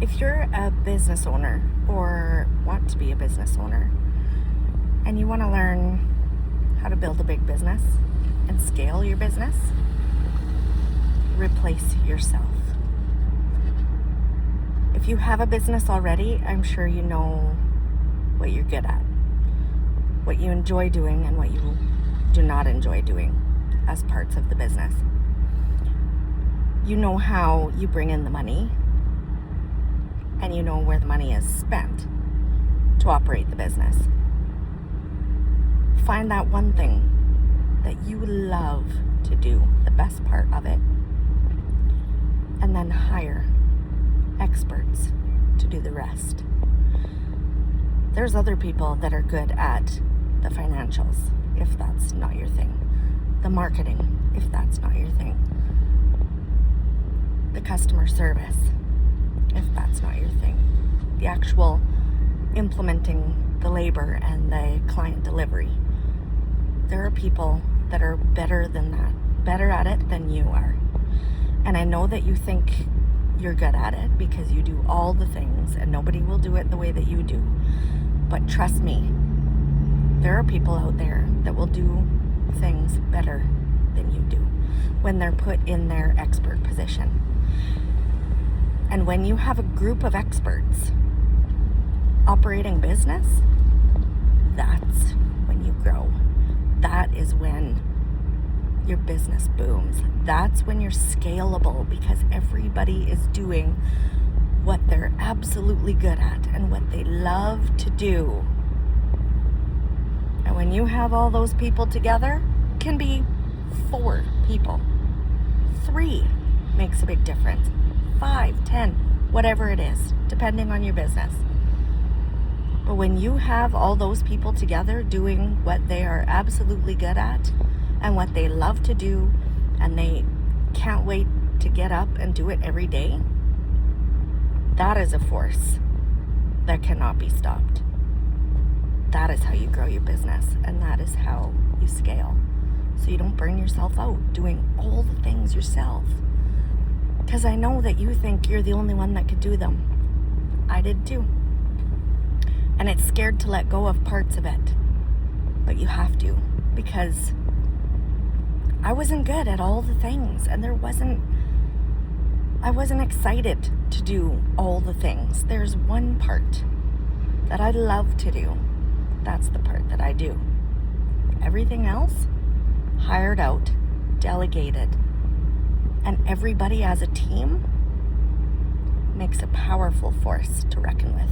If you're a business owner or want to be a business owner and you want to learn how to build a big business and scale your business, replace yourself. If you have a business already, I'm sure you know what you're good at, what you enjoy doing and what you do not enjoy doing as parts of the business. You know how you bring in the money, and you know where the money is spent to operate the business. Find that one thing that you love to do, the best part of it, and then hire experts to do the rest. There's other people that are good at the financials, if that's not your thing, the marketing, if that's not your thing, the customer service, if that's not your thing, the actual implementing the labor and the client delivery. There are people that are better than that, better at it than you are. And I know that you think you're good at it because you do all the things and nobody will do it the way that you do. But trust me, there are people out there that will do things better than you do when they're put in their expert position. And when you have a group of experts operating business, that's when you grow. That is when your business booms. That's when you're scalable because everybody is doing what they're absolutely good at and what they love to do. And when you have all those people together, it can be 4 people. 3 makes a big difference. 5, 10, whatever it is, depending on your business. But when you have all those people together doing what they are absolutely good at and what they love to do, and they can't wait to get up and do it every day, that is a force that cannot be stopped. That is how you grow your business, and that is how you scale. So you don't burn yourself out doing all the things yourself. Because I know that you think you're the only one that could do them. I did too. And it's scared to let go of parts of it. But you have to, because I wasn't good at all the things, and I wasn't excited to do all the things. There's one part that I love to do. That's the part that I do. Everything else, hired out, delegated, and everybody as a team makes a powerful force to reckon with.